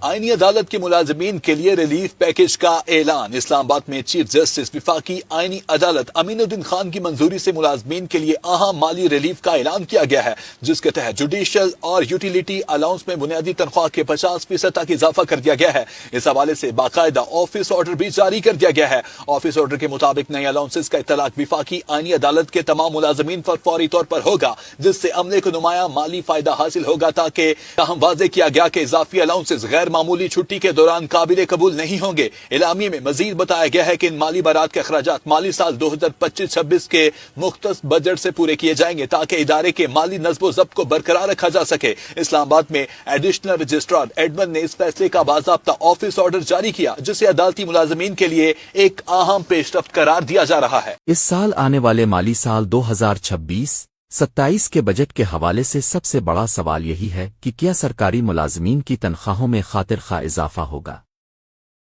آئینی عدالت کے ملازمین کے لیے ریلیف پیکج کا اعلان۔ اسلام آباد میں چیف جسٹس وفاقی آئینی عدالت امین الدین خان کی منظوری سے ملازمین کے لیے اہم مالی ریلیف کا اعلان کیا گیا ہے، جس کے تحت جوڈیشل اور یوٹیلیٹی الاؤنس میں بنیادی تنخواہ کے 50% تک اضافہ کر دیا گیا ہے۔ اس حوالے سے باقاعدہ آفس آرڈر بھی جاری کر دیا گیا ہے۔ آفس آرڈر کے مطابق نئے الاؤنسز کا اطلاق وفاقی آئینی عدالت کے تمام ملازمین پر فوری طور پر ہوگا، جس سے عملے کو نمایاں مالی فائدہ حاصل ہوگا۔ تاکہ تاہم واضح کیا گیا کہ اضافی الاؤنسز غیر معمولی چھٹی کے دوران قابل قبول نہیں ہوں گے۔ اعلامیے میں مزید بتایا گیا ہے کہ ان مالی برات کے اخراجات مالی سال 2025-26 کے مختص بجٹ سے پورے کیے جائیں گے تاکہ ادارے کے مالی نظم و ضبط کو برقرار رکھا جا سکے۔ اسلام آباد میں ایڈیشنل رجسٹرار ایڈمن نے اس فیصلے کا باضابطہ آفس آرڈر جاری کیا، جسے عدالتی ملازمین کے لیے ایک اہم پیش رفت قرار دیا جا رہا ہے۔ اس سال آنے والے مالی سال 2026-27 کے بجٹ کے حوالے سے سب سے بڑا سوال یہی ہے کہ کیا سرکاری ملازمین کی تنخواہوں میں خاطر خواہ اضافہ ہوگا۔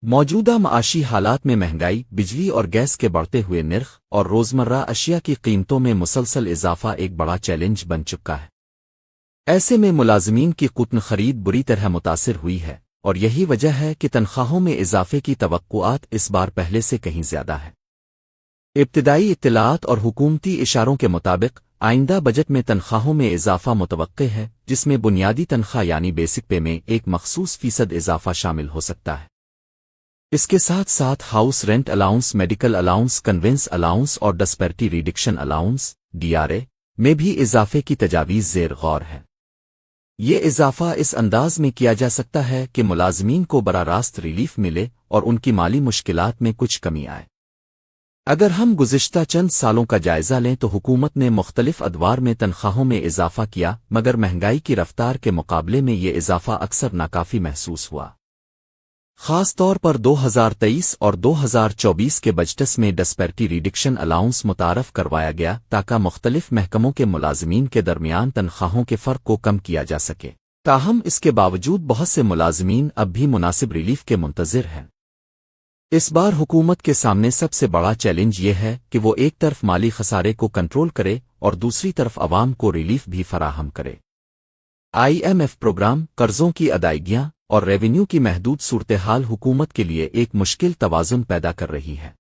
موجودہ معاشی حالات میں مہنگائی، بجلی اور گیس کے بڑھتے ہوئے نرخ اور روزمرہ اشیاء کی قیمتوں میں مسلسل اضافہ ایک بڑا چیلنج بن چکا ہے۔ ایسے میں ملازمین کی قوت خرید بری طرح متاثر ہوئی ہے، اور یہی وجہ ہے کہ تنخواہوں میں اضافے کی توقعات اس بار پہلے سے کہیں زیادہ ہے۔ ابتدائی اطلاعات اور حکومتی اشاروں کے مطابق آئندہ بجٹ میں تنخواہوں میں اضافہ متوقع ہے، جس میں بنیادی تنخواہ یعنی بیسک پے میں ایک مخصوص فیصد اضافہ شامل ہو سکتا ہے۔ اس کے ساتھ ساتھ house rent allowance, medical allowance, conveyance allowance اور ڈسپیرٹی ریڈکشن الاؤنس (DRA) میں بھی اضافے کی تجاویز زیر غور ہے۔ یہ اضافہ اس انداز میں کیا جا سکتا ہے کہ ملازمین کو براہ راست ریلیف ملے اور ان کی مالی مشکلات میں کچھ کمی آئے۔ اگر ہم گزشتہ چند سالوں کا جائزہ لیں تو حکومت نے مختلف ادوار میں تنخواہوں میں اضافہ کیا، مگر مہنگائی کی رفتار کے مقابلے میں یہ اضافہ اکثر ناکافی محسوس ہوا۔ خاص طور پر 2023 اور 2024 کے بجٹس میں ڈسپیرٹی ریڈکشن الاؤنس متعارف کروایا گیا تاکہ مختلف محکموں کے ملازمین کے درمیان تنخواہوں کے فرق کو کم کیا جا سکے۔ تاہم اس کے باوجود بہت سے ملازمین اب بھی مناسب ریلیف کے منتظر ہیں۔ اس بار حکومت کے سامنے سب سے بڑا چیلنج یہ ہے کہ وہ ایک طرف مالی خسارے کو کنٹرول کرے اور دوسری طرف عوام کو ریلیف بھی فراہم کرے۔ IMF پروگرام، قرضوں کی ادائیگیاں اور ریونیو کی محدود صورتحال حکومت کے لیے ایک مشکل توازن پیدا کر رہی ہے۔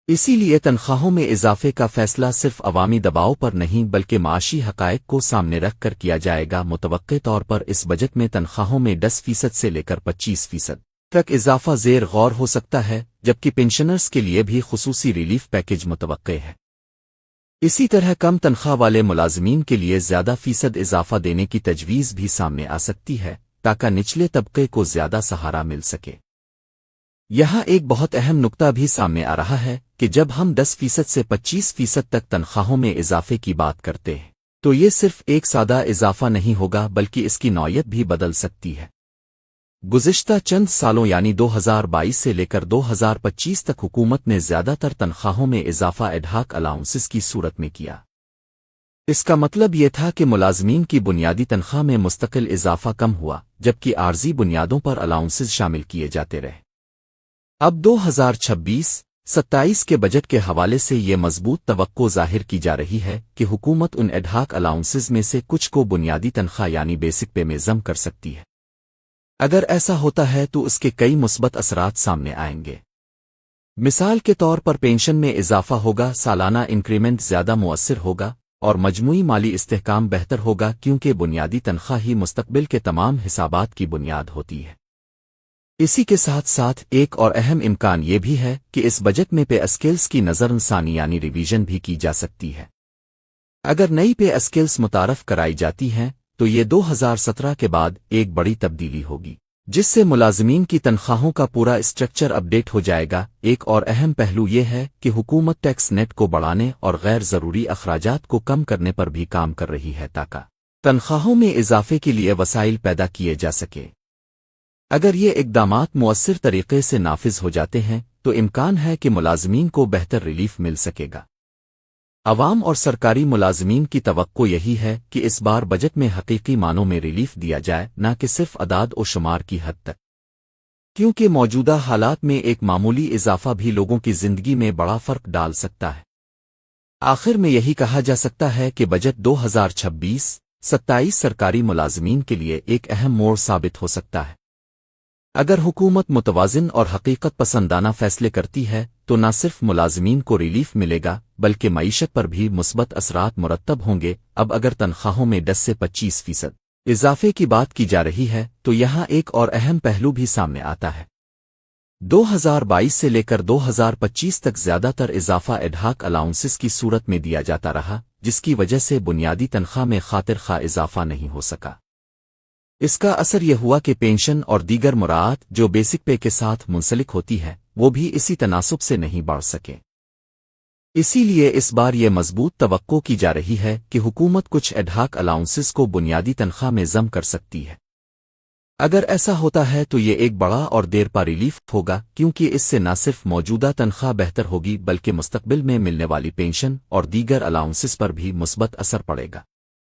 اسی لیے تنخواہوں میں اضافے کا فیصلہ صرف عوامی دباؤ پر نہیں بلکہ معاشی حقائق کو سامنے رکھ کر کیا جائے گا۔ متوقع طور پر اس بجٹ میں تنخواہوں میں 10% سے لے کر 25% تک اضافہ زیر غور ہو سکتا ہے، جبکہ پینشنرز کے لیے بھی خصوصی ریلیف پیکج متوقع ہے۔ اسی طرح کم تنخواہ والے ملازمین کے لیے زیادہ فیصد اضافہ دینے کی تجویز بھی سامنے آ سکتی ہے تاکہ نچلے طبقے کو زیادہ سہارا مل سکے۔ یہاں ایک بہت اہم نکتہ بھی سامنے آ رہا ہے کہ جب ہم 10% سے 25% تک تنخواہوں میں اضافے کی بات کرتے ہیں تو یہ صرف ایک سادہ اضافہ نہیں ہوگا بلکہ اس کی نوعیت بھی بدل سکتی ہے۔ گزشتہ چند سالوں یعنی 2022 سے لے کر 2025 تک حکومت نے زیادہ تر تنخواہوں میں اضافہ ایڈہاک الاؤنسز کی صورت میں کیا۔ اس کا مطلب یہ تھا کہ ملازمین کی بنیادی تنخواہ میں مستقل اضافہ کم ہوا، جبکہ عارضی بنیادوں پر الاؤنسز شامل کیے جاتے رہے۔ اب 2026-27 کے بجٹ کے حوالے سے یہ مضبوط توقع ظاہر کی جا رہی ہے کہ حکومت ان ایڈہاک الاؤنسز میں سے کچھ کو بنیادی تنخواہ یعنی بیسک پے میں ضم کر سکتی ہے۔ اگر ایسا ہوتا ہے تو اس کے کئی مثبت اثرات سامنے آئیں گے۔ مثال کے طور پر پینشن میں اضافہ ہوگا، سالانہ انکریمنٹ زیادہ مؤثر ہوگا اور مجموعی مالی استحکام بہتر ہوگا کیونکہ بنیادی تنخواہ ہی مستقبل کے تمام حسابات کی بنیاد ہوتی ہے۔ اسی کے ساتھ ساتھ ایک اور اہم امکان یہ بھی ہے کہ اس بجٹ میں پے اسکیلز کی نظر ثانی یعنی ریویژن بھی کی جا سکتی ہے۔ اگر نئی پے اسکیلز متعارف کرائی جاتی ہیں تو یہ 2017 کے بعد ایک بڑی تبدیلی ہوگی، جس سے ملازمین کی تنخواہوں کا پورا اسٹرکچر اپ ڈیٹ ہو جائے گا۔ ایک اور اہم پہلو یہ ہے کہ حکومت ٹیکس نیٹ کو بڑھانے اور غیر ضروری اخراجات کو کم کرنے پر بھی کام کر رہی ہے تاکہ تنخواہوں میں اضافے کے لیے وسائل پیدا کیے جا سکے۔ اگر یہ اقدامات مؤثر طریقے سے نافذ ہو جاتے ہیں تو امکان ہے کہ ملازمین کو بہتر ریلیف مل سکے گا۔ عوام اور سرکاری ملازمین کی توقع یہی ہے کہ اس بار بجٹ میں حقیقی معنوں میں ریلیف دیا جائے، نہ کہ صرف اعداد و شمار کی حد تک، کیونکہ موجودہ حالات میں ایک معمولی اضافہ بھی لوگوں کی زندگی میں بڑا فرق ڈال سکتا ہے۔ آخر میں یہی کہا جا سکتا ہے کہ بجٹ 2026-27 سرکاری ملازمین کے لیے ایک اہم موڑ ثابت ہو سکتا ہے۔ اگر حکومت متوازن اور حقیقت پسندانہ فیصلے کرتی ہے تو نہ صرف ملازمین کو ریلیف ملے گا بلکہ معیشت پر بھی مثبت اثرات مرتب ہوں گے۔ اب اگر تنخواہوں میں 10 سے 25% اضافے کی بات کی جا رہی ہے تو یہاں ایک اور اہم پہلو بھی سامنے آتا ہے۔ 2022 سے لے کر 2025 تک زیادہ تر اضافہ ایڈہاک الاؤنسز کی صورت میں دیا جاتا رہا، جس کی وجہ سے بنیادی تنخواہ میں خاطر خواہ اضافہ نہیں ہو سکا۔ اس کا اثر یہ ہوا کہ پینشن اور دیگر مراعات جو بیسک پے کے ساتھ منسلک ہوتی ہے وہ بھی اسی تناسب سے نہیں بڑھ سکے۔ اسی لیے اس بار یہ مضبوط توقع کی جا رہی ہے کہ حکومت کچھ ایڈہاک الاؤنسز کو بنیادی تنخواہ میں ضم کر سکتی ہے۔ اگر ایسا ہوتا ہے تو یہ ایک بڑا اور دیر پا ریلیف ہوگا، کیونکہ اس سے نہ صرف موجودہ تنخواہ بہتر ہوگی بلکہ مستقبل میں ملنے والی پینشن اور دیگر الاؤنسز پر بھی مثبت اثر پڑے گا۔